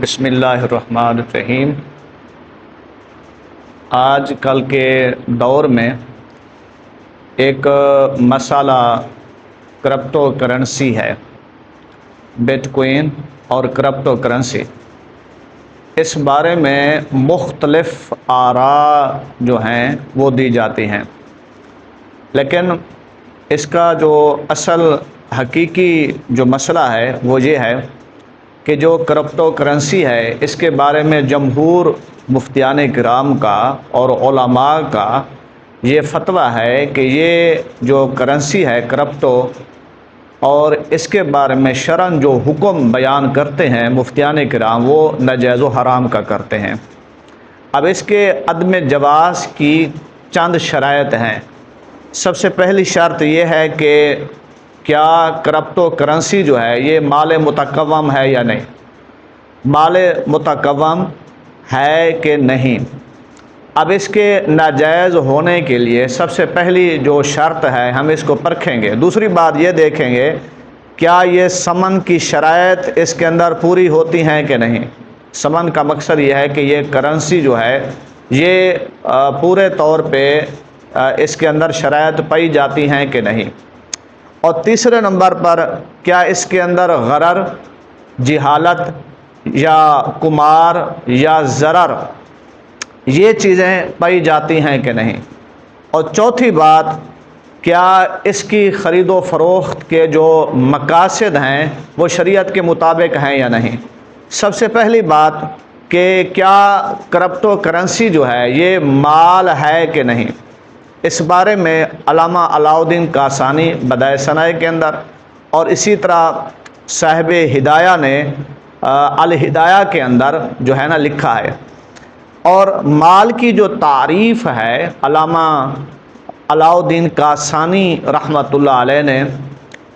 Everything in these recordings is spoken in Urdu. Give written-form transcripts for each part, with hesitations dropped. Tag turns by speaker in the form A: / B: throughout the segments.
A: بسم اللہ الرحمن الرحیم۔ آج کل کے دور میں ایک مسئلہ کرپٹو کرنسی ہے، بٹ کوئن اور کرپٹو کرنسی۔ اس بارے میں مختلف آراء جو ہیں وہ دی جاتی ہیں، لیکن اس کا جو اصل حقیقی جو مسئلہ ہے وہ یہ ہے کہ جو کرپٹو کرنسی ہے اس کے بارے میں جمہور مفتیان کرام کا اور علماء کا یہ فتویٰ ہے کہ یہ جو کرنسی ہے کرپٹو، اور اس کے بارے میں شرعاً جو حکم بیان کرتے ہیں مفتیان کرام وہ ناجائز و حرام کا کرتے ہیں۔ اب اس کے عدم جواز کی چند شرائط ہیں۔ سب سے پہلی شرط یہ ہے کہ کیا کرپٹو کرنسی جو ہے یہ مال متقوم ہے یا نہیں، مال متقوم ہے کہ نہیں۔ اب اس کے ناجائز ہونے کے لیے سب سے پہلی جو شرط ہے ہم اس کو پرکھیں گے۔ دوسری بات یہ دیکھیں گے کیا یہ ثمن کی شرائط اس کے اندر پوری ہوتی ہیں کہ نہیں۔ ثمن کا مقصد یہ ہے کہ یہ کرنسی جو ہے یہ پورے طور پہ اس کے اندر شرائط پائی جاتی ہیں کہ نہیں۔ اور تیسرے نمبر پر کیا اس کے اندر غرر، جہالت یا قمار یا ضرر یہ چیزیں پائی جاتی ہیں کہ نہیں۔ اور چوتھی بات کیا اس کی خرید و فروخت کے جو مقاصد ہیں وہ شریعت کے مطابق ہیں یا نہیں۔ سب سے پہلی بات کہ کیا کرپٹو کرنسی جو ہے یہ مال ہے کہ نہیں۔ اس بارے میں علامہ علاؤالدین کاشانی بدائع صنائع کے اندر اور اسی طرح صاحب ہدایہ نے الہدایہ کے اندر جو ہے نا لکھا ہے۔ اور مال کی جو تعریف ہے علامہ علاؤالدین کاشانی رحمۃ اللہ علیہ نے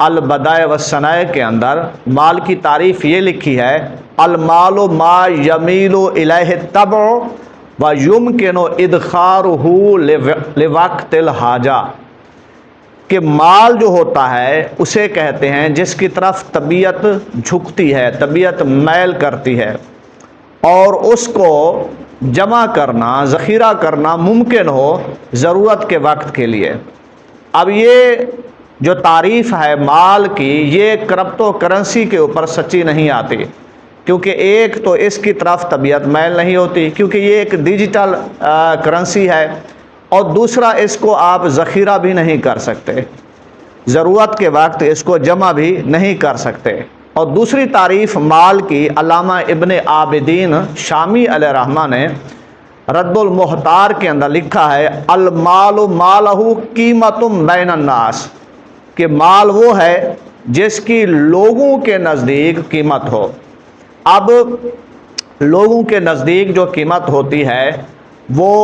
A: البدائع والصنائع کے اندر مال کی تعریف یہ لکھی ہے، المال ما یمیل الیہ الطبع ویمکن ادخارہ لوقت الحاجہ، کہ مال جو ہوتا ہے اسے کہتے ہیں جس کی طرف طبیعت جھکتی ہے، طبیعت میل کرتی ہے، اور اس کو جمع کرنا، ذخیرہ کرنا ممکن ہو ضرورت کے وقت کے لیے۔ اب یہ جو تعریف ہے مال کی یہ کرپٹو کرنسی کے اوپر سچی نہیں آتی، کیونکہ ایک تو اس کی طرف طبیعت میل نہیں ہوتی کیونکہ یہ ایک ڈیجیٹل کرنسی ہے، اور دوسرا اس کو آپ ذخیرہ بھی نہیں کر سکتے، ضرورت کے وقت اس کو جمع بھی نہیں کر سکتے۔ اور دوسری تعریف مال کی علامہ ابن عابدین شامی علیہ رحمہ نے رد المحتار کے اندر لکھا ہے، المال مالہ قیمت بین الناس، کہ مال وہ ہے جس کی لوگوں کے نزدیک قیمت ہو۔ اب لوگوں کے نزدیک جو قیمت ہوتی ہے وہ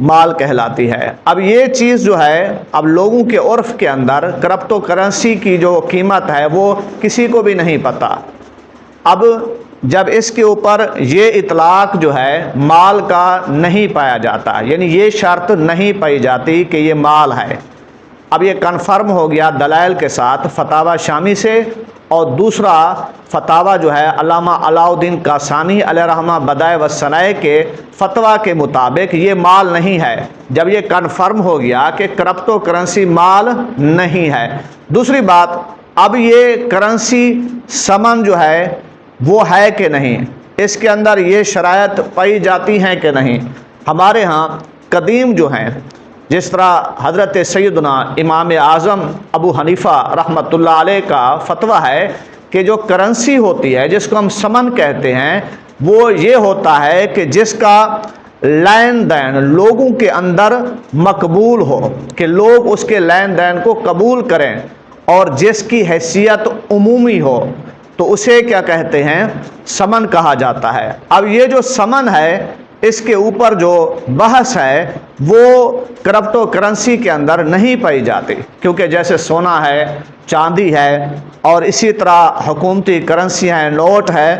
A: مال کہلاتی ہے۔ اب یہ چیز جو ہے اب لوگوں کے عرف کے اندر کرپٹو کرنسی کی جو قیمت ہے وہ کسی کو بھی نہیں پتہ۔ اب جب اس کے اوپر یہ اطلاق جو ہے مال کا نہیں پایا جاتا، یعنی یہ شرط نہیں پائی جاتی کہ یہ مال ہے، اب یہ کنفرم ہو گیا دلائل کے ساتھ فتاوی شامی سے، اور دوسرا فتاوی جو ہے علامہ علاؤالدین کاشانی علیہ رحمہ بدائع والصنائع کے فتویٰ کے مطابق یہ مال نہیں ہے۔ جب یہ کنفرم ہو گیا کہ کرپٹو کرنسی مال نہیں ہے، دوسری بات اب یہ کرنسی ثمن جو ہے وہ ہے کہ نہیں، اس کے اندر یہ شرائط پائی جاتی ہیں کہ نہیں۔ ہمارے ہاں قدیم جو ہیں جس طرح حضرت سیدنا امام اعظم ابو حنیفہ رحمۃ اللہ علیہ کا فتویٰ ہے کہ جو کرنسی ہوتی ہے جس کو ہم ثمن کہتے ہیں وہ یہ ہوتا ہے کہ جس کا لین دین لوگوں کے اندر مقبول ہو، کہ لوگ اس کے لین دین کو قبول کریں، اور جس کی حیثیت عمومی ہو تو اسے کیا کہتے ہیں، ثمن کہا جاتا ہے۔ اب یہ جو ثمن ہے اس کے اوپر جو بحث ہے وہ کرپٹو کرنسی کے اندر نہیں پائی جاتی، کیونکہ جیسے سونا ہے، چاندی ہے، اور اسی طرح حکومتی کرنسی ہیں، نوٹ ہے،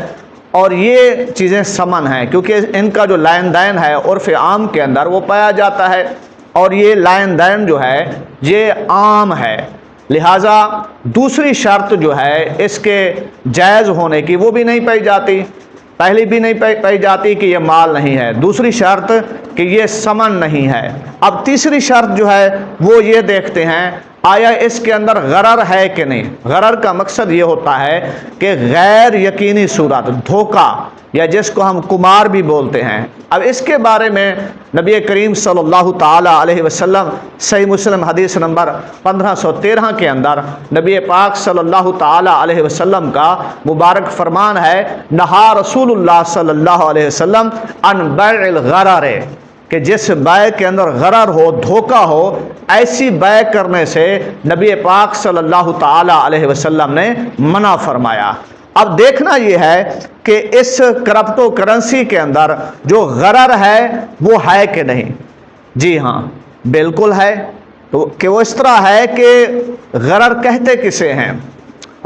A: اور یہ چیزیں ثمن ہیں کیونکہ ان کا جو لین دین ہے عرف عام کے اندر وہ پایا جاتا ہے، اور یہ لین دین جو ہے یہ عام ہے، لہٰذا دوسری شرط جو ہے اس کے جائز ہونے کی وہ بھی نہیں پائی جاتی۔ پہلی بھی نہیں پائی جاتی کہ یہ مال نہیں ہے، دوسری شرط کہ یہ ثمن نہیں ہے، اب تیسری شرط جو ہے وہ یہ دیکھتے ہیں آیا اس کے اندر غرر ہے کہ نہیں۔ غرر کا مقصد یہ ہوتا ہے کہ غیر یقینی صورت، دھوکہ، یا جس کو ہم قمار بھی بولتے ہیں۔ اب اس کے بارے میں نبی کریم صلی اللہ تعالی علیہ وسلم صحیح مسلم حدیث نمبر 1513 کے اندر نبی پاک صلی اللہ تعالی علیہ وسلم کا مبارک فرمان ہے، نہا رسول اللہ صلی اللہ علیہ وسلم عن بیع الغرر، کہ جس بیع کے اندر غرر ہو، دھوکہ ہو، ایسی بیع کرنے سے نبی پاک صلی اللہ تعالی علیہ وسلم نے منع فرمایا۔ اب دیکھنا یہ ہے کہ اس کرپٹو کرنسی کے اندر جو غرر ہے وہ ہے کہ نہیں۔ جی ہاں بالکل ہے، کہ وہ اس طرح ہے کہ غرر کہتے کسے ہیں،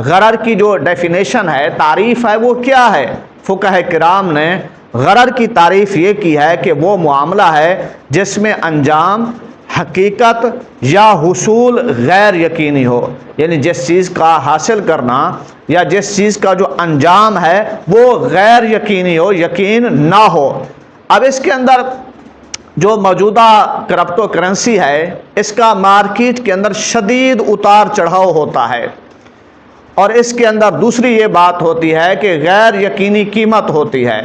A: غرر کی جو ڈیفینیشن ہے، تعریف ہے، وہ کیا ہے؟ فقہ کرام نے غرر کی تعریف یہ کی ہے کہ وہ معاملہ ہے جس میں انجام، حقیقت یا حصول غیر یقینی ہو، یعنی جس چیز کا حاصل کرنا یا جس چیز کا جو انجام ہے وہ غیر یقینی ہو، یقین نہ ہو۔ اب اس کے اندر جو موجودہ کرپٹو کرنسی ہے، اس کا مارکیٹ کے اندر شدید اتار چڑھاؤ ہوتا ہے، اور اس کے اندر دوسری یہ بات ہوتی ہے کہ غیر یقینی قیمت ہوتی ہے،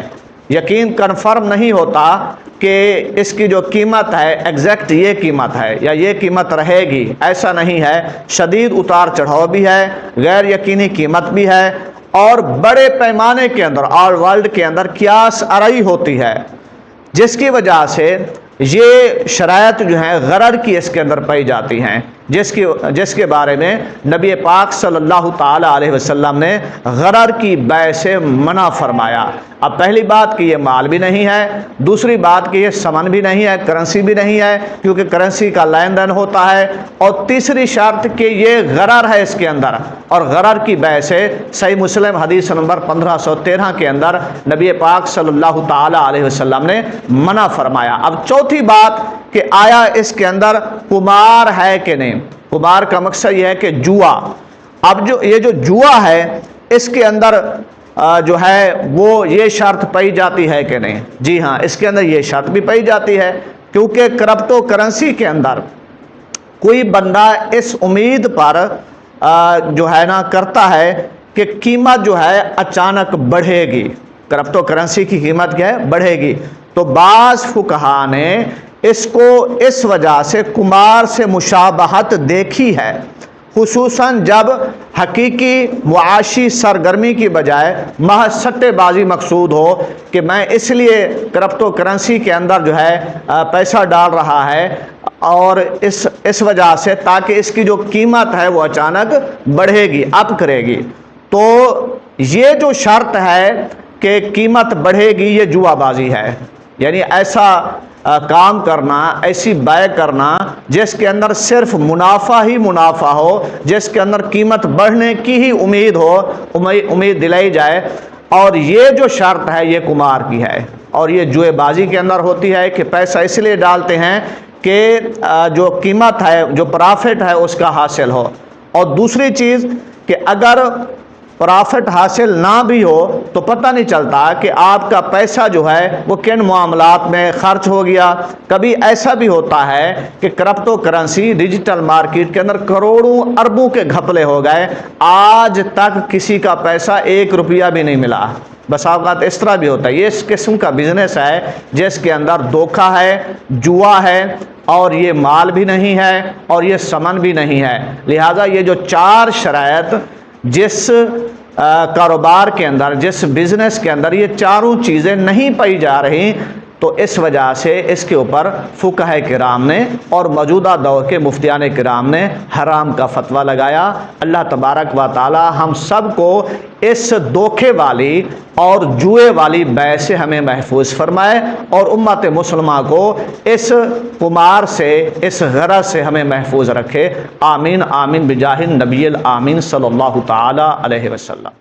A: یقین کنفرم نہیں ہوتا کہ اس کی جو قیمت ہے ایگزیکٹ یہ قیمت ہے یا یہ قیمت رہے گی، ایسا نہیں ہے، شدید اتار چڑھاؤ بھی ہے، غیر یقینی قیمت بھی ہے، اور بڑے پیمانے کے اندر آل ورلڈ کے اندر قیاس آرائی ہوتی ہے، جس کی وجہ سے یہ شرائط جو ہیں غرر کی اس کے اندر پائی جاتی ہیں، جس کے بارے میں نبی پاک صلی اللہ تعالی علیہ وسلم نے غرر کی بیع سے منع فرمایا۔ اب پہلی بات کہ یہ مال بھی نہیں ہے، دوسری بات کہ یہ ثمن بھی نہیں ہے، کرنسی بھی نہیں ہے کیونکہ کرنسی کا لین دین ہوتا ہے، اور تیسری شرط کہ یہ غرر ہے اس کے اندر، اور غرر کی بیع سے صحیح مسلم حدیث نمبر 1513 کے اندر نبی پاک صلی اللہ تعالی علیہ وسلم نے منع فرمایا۔ اب چوتھی بات کہ آیا اس کے اندر قمار ہے کہ نہیں۔ قمار کا مقصد یہ ہے کہ جوا۔ اب یہ جو جوا ہے اس کے اندر جو ہے وہ یہ شرط پائی جاتی ہے کہ نہیں۔ جی ہاں اس کے اندر یہ شرط بھی پائی جاتی ہے، کیونکہ کرپٹو کرنسی کے اندر کوئی بندہ اس امید پر جو ہے نا کرتا ہے کہ قیمت جو ہے اچانک بڑھے گی، کرپٹو کرنسی کی قیمت کیا ہے؟ بڑھے گی، تو بعض فقہا نے اس کو اس وجہ سے قمار سے مشابہت دیکھی ہے، خصوصاً جب حقیقی معاشی سرگرمی کی بجائے محض سٹے بازی مقصود ہو کہ میں اس لیے کرپٹو کرنسی کے اندر جو ہے پیسہ ڈال رہا ہے، اور اس وجہ سے تاکہ اس کی جو قیمت ہے وہ اچانک بڑھے گی، اپ کرے گی، تو یہ جو شرط ہے کہ قیمت بڑھے گی یہ جوا بازی ہے، یعنی ایسا کام کرنا، ایسی بیع کرنا جس کے اندر صرف منافع ہی منافع ہو، جس کے اندر قیمت بڑھنے کی ہی امید ہو، امید دلائی جائے، اور یہ جو شرط ہے یہ قمار کی ہے، اور یہ جوئے بازی کے اندر ہوتی ہے کہ پیسہ اس لیے ڈالتے ہیں کہ جو قیمت ہے، جو پرافٹ ہے اس کا حاصل ہو، اور دوسری چیز کہ اگر پرافٹ حاصل نہ بھی ہو تو پتہ نہیں چلتا کہ آپ کا پیسہ جو ہے وہ کن معاملات میں خرچ ہو گیا۔ کبھی ایسا بھی ہوتا ہے کہ کرپٹو کرنسی ڈیجیٹل مارکیٹ کے اندر کروڑوں اربوں کے گھپلے ہو گئے، آج تک کسی کا پیسہ 1 روپیہ بھی نہیں ملا۔ بس اوقات اس طرح بھی ہوتا ہے، یہ اس قسم کا بزنس ہے جس کے اندر دھوکہ ہے، جوا ہے، اور یہ مال بھی نہیں ہے اور یہ ثمن بھی نہیں ہے۔ لہٰذا یہ جو 4 شرائط جس کاروبار کے اندر، جس بزنس کے اندر یہ چاروں چیزیں نہیں پائی جا رہی، تو اس وجہ سے اس کے اوپر فقہاء کرام نے اور موجودہ دور کے مفتیان کرام نے حرام کا فتویٰ لگایا۔ اللہ تبارک و تعالی ہم سب کو اس دھوکے والی اور جوئے والی بیع سے ہمیں محفوظ فرمائے، اور امت مسلمہ کو اس قمار سے، اس غرض سے ہمیں محفوظ رکھے۔ آمین آمین بجاہ النبی الآمین صلی اللہ تعالی علیہ وسلم۔